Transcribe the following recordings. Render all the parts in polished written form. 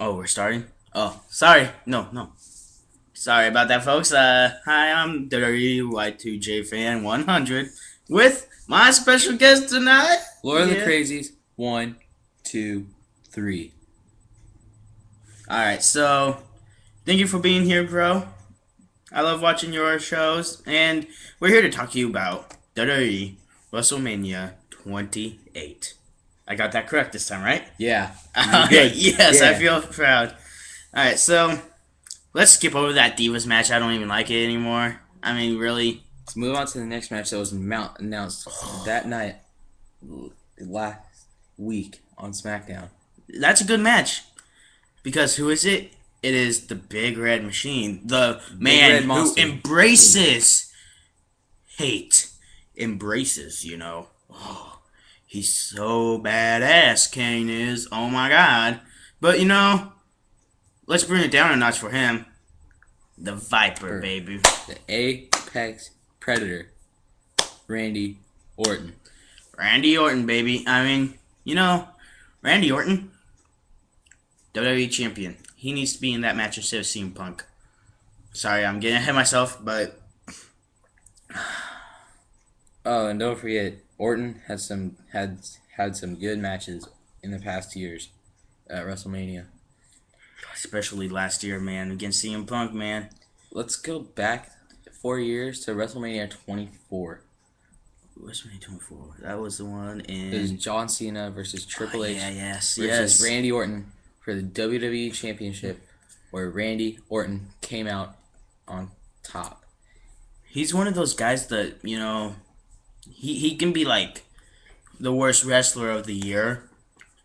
Oh, we're starting? Oh, sorry. No. Sorry about that, folks. Hi, I'm WWE Fan 100 with my special guest tonight. Lord of the Yeah. Crazies. One, two, three. Alright, so thank you for being here, bro. I love watching your shows, and we're here to talk to you about WWE WrestleMania 28. I got that correct this time, right? Yeah, you're Alright, good. yes, I Yeah. feel proud. Alright, so let's skip over that Divas match. I don't even like it anymore. I mean, really. Let's move on to the next match that was announced that night last week on SmackDown. That's a good match. Because who is it? It is the Big Red Machine. The Big man Red who Monster. embraces hate. Embraces, Oh, he's so badass, Kane is. Oh my god. But, let's bring it down a notch for him. The Viper, For baby. the Apex Predator, Randy Orton. Randy Orton, baby. I mean, Randy Orton, WWE champion. He needs to be in that match instead of CM Punk. Sorry, I'm getting ahead of myself, but Oh, and don't forget, Orton had some good matches in the past years at WrestleMania. especially last year, man, against CM Punk, man. Let's go back 4 years to WrestleMania 24. WrestleMania 24. That was the one It was in. John Cena versus Triple H Yes, versus yes. Randy Orton for the WWE Championship, where Randy Orton came out on top. He's one of those guys that, he can be like the worst wrestler of the year,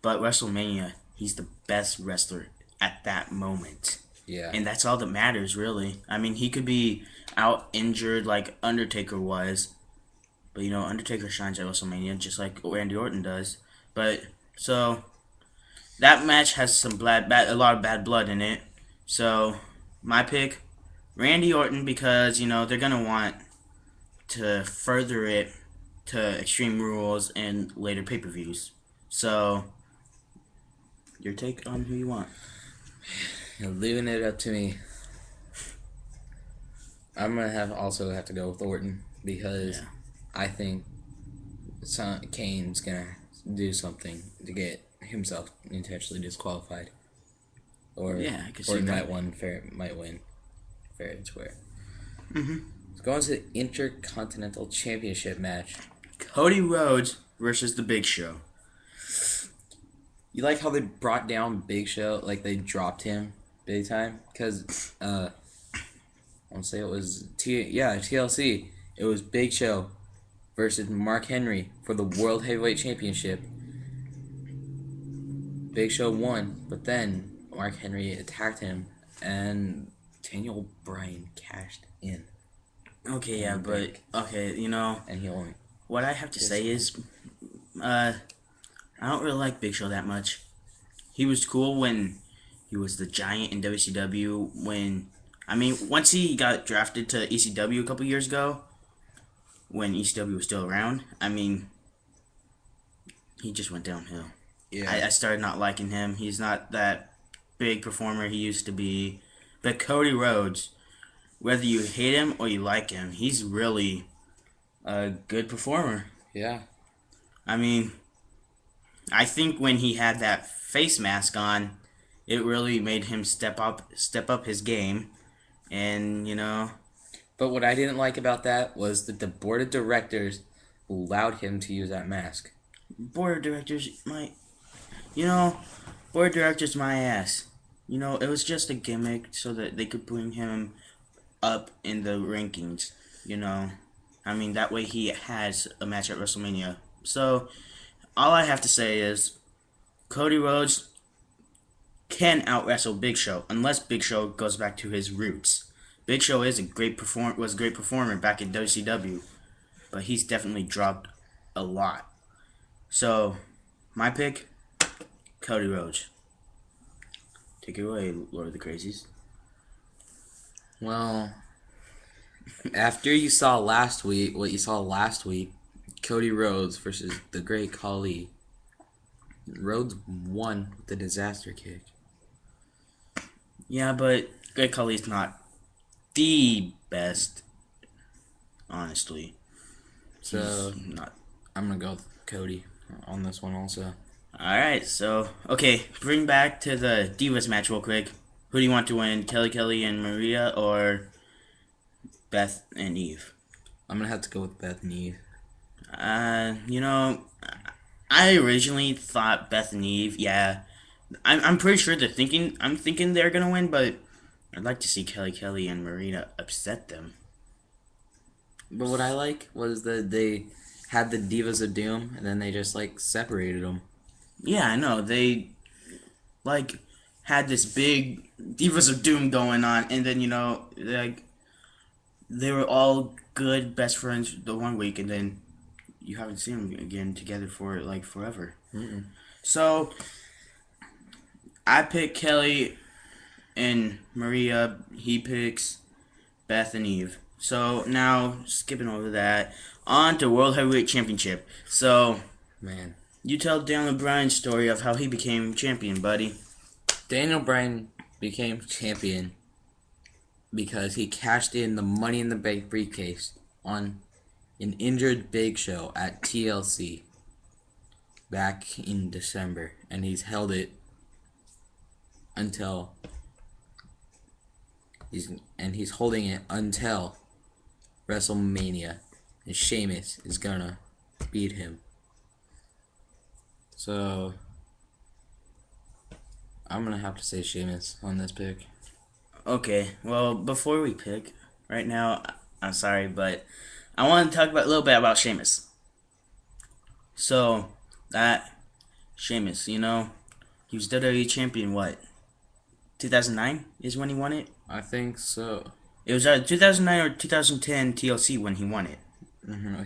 but WrestleMania, he's the best wrestler at that moment. Yeah. And that's all that matters, really. I mean, he could be out injured like Undertaker was, but Undertaker shines at WrestleMania just like Randy Orton does. But so that match has some a lot of bad blood in it. So my pick, Randy Orton, because they're gonna want to further it to Extreme Rules and later pay-per-views. So your take on who you want? You're leaving it up to me. I'm gonna have to go with Orton because Yeah. I think Kane's gonna do something to get himself intentionally disqualified, or Yeah, I could see Orton that. might win fair and square. Mm-hmm. Let's go on to the Intercontinental Championship match. Cody Rhodes versus The Big Show. You like how they brought down Big Show, like they dropped him big time? Because, I want to say it was, TLC. It was Big Show versus Mark Henry for the World Heavyweight Championship. Big Show won, but then Mark Henry attacked him, and Daniel Bryan cashed in. Okay, yeah, but okay, And he only. what I have to say is, I don't really like Big Show that much. He was cool when he was the Giant in WCW. Once he got drafted to ECW a couple years ago, when ECW was still around, he just went downhill. Yeah. I started not liking him. He's not that big performer he used to be. But Cody Rhodes, whether you hate him or you like him, he's really a good performer. Yeah. I mean, I think when he had that face mask on, it really made him step up his game, and But what I didn't like about that was that the board of directors allowed him to use that mask. board of directors might, you know, board of directors my ass. It was just a gimmick so that they could bring him up in the rankings. That way he has a match at WrestleMania. So all I have to say is Cody Rhodes can out wrestle Big Show unless Big Show goes back to his roots. Big Show is was a great performer back in WCW, but he's definitely dropped a lot. So my pick, Cody Rhodes. Take it away, Lord of the Crazies. Well, after you saw last week, what you saw last week, Cody Rhodes versus the Great Khali. Rhodes won with the disaster kick. Yeah, but Great Khali's not the best, honestly. He's So not. I'm gonna go with Cody on this one also. Alright, so, okay, bring back to the Divas match real quick. Who do you want to win, Kelly and Maria, or Beth and Eve? I'm gonna have to go with Beth and Eve. You know, I originally thought Beth and Eve, yeah. I'm pretty sure I'm thinking they're gonna win, but I'd like to see Kelly and Marina upset them. But what I like was that they had the Divas of Doom, and then they just like separated them. Yeah, I know. They, like, had this big Divas of Doom going on, and then, like, they were all good best friends the one week, and then you haven't seen them again together for, like, forever. Mm-mm. So, I pick Kelly and Maria. He picks Beth and Eve. So, now, skipping over that, on to World Heavyweight Championship. So, Man, you tell Daniel Bryan's story of how he became champion, buddy. Daniel Bryan became champion because he cashed in the Money in the Bank briefcase on an injured Big Show at TLC back in December, and he's held it until he's holding it until WrestleMania, and Sheamus is gonna beat him. So I'm gonna have to say Sheamus on this pick. Okay, well, before we pick, right now, I'm sorry, but I want to talk about a little bit about Sheamus. So, that Sheamus, he was WWE champion, what, 2009 is when he won it? I think so. It was either 2009 or 2010 TLC when he won it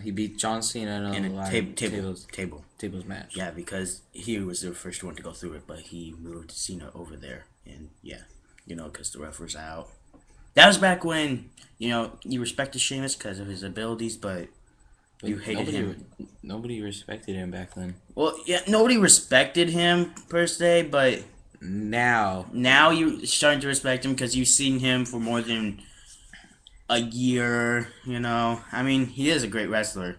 He beat John Cena in in a a live table. match. Yeah, because he was the first one to go through it, but he moved Cena over there, and yeah, because the ref was out. That was back when, you respected Sheamus because of his abilities, but you hated him. Nobody respected him back then. Well, yeah, nobody respected him per se, but Now you're starting to respect him because you've seen him for more than a year. I mean, he is a great wrestler,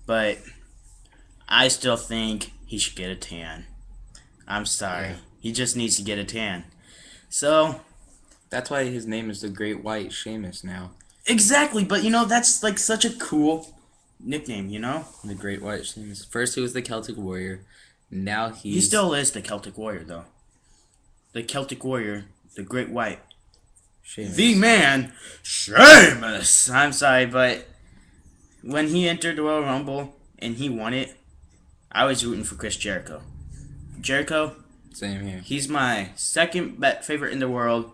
but I still think he should get a tan. I'm sorry, Yeah. he just needs to get a tan. So that's why his name is the Great White Sheamus now. exactly, but that's like such a cool nickname. The Great White Sheamus. First he was the Celtic Warrior. Now He still is the Celtic Warrior, though. The Celtic Warrior, the Great White. Sheamus. The man, Sheamus. I'm sorry, but when he entered the Royal Rumble and he won it, I was rooting for Chris Jericho. Jericho, Same here. he's my second favorite in the world.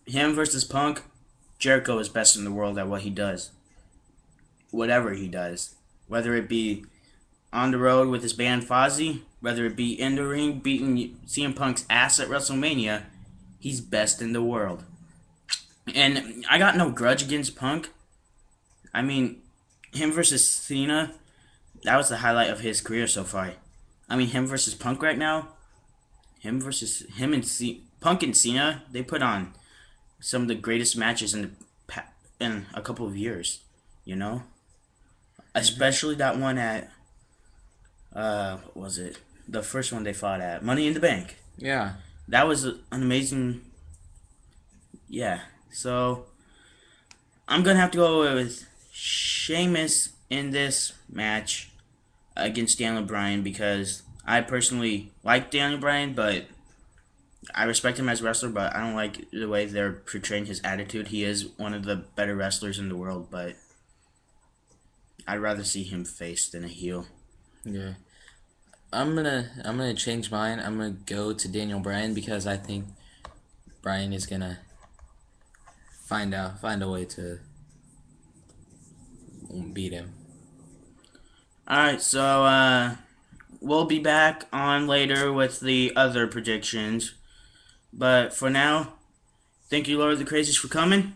Him versus Punk, Jericho is best in the world at what he does. Whatever he does. Whether it be on the road with his band Fozzy, whether it be in the ring beating CM Punk's ass at WrestleMania, he's best in the world. And I got no grudge against Punk. I mean, him versus Cena, that was the highlight of his career so far. I mean, him versus Punk right now, Punk and Cena, they put on some of the greatest matches in a couple of years. Especially that one at what was it? The first one they fought at Money in the Bank. Yeah. That was an amazing. Yeah. So I'm gonna have to go with Sheamus in this match against Daniel Bryan because I personally like Daniel Bryan, but I respect him as a wrestler, but I don't like the way they're portraying his attitude. He is one of the better wrestlers in the world, but I'd rather see him face than a heel. Yeah. I'm gonna change mine. I'm gonna go to Daniel Bryan because I think Bryan is gonna find a way to beat him. Alright, so we'll be back on later with the other predictions. But for now, thank you, Lord of the Crazies, for coming.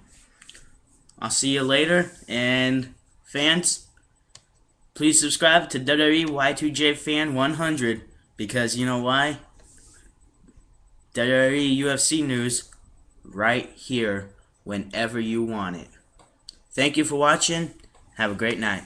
I'll see you later. And fans, please subscribe to WWE Y2J Fan 100 because you know why? WWE UFC news right here whenever you want it. Thank you for watching. Have a great night.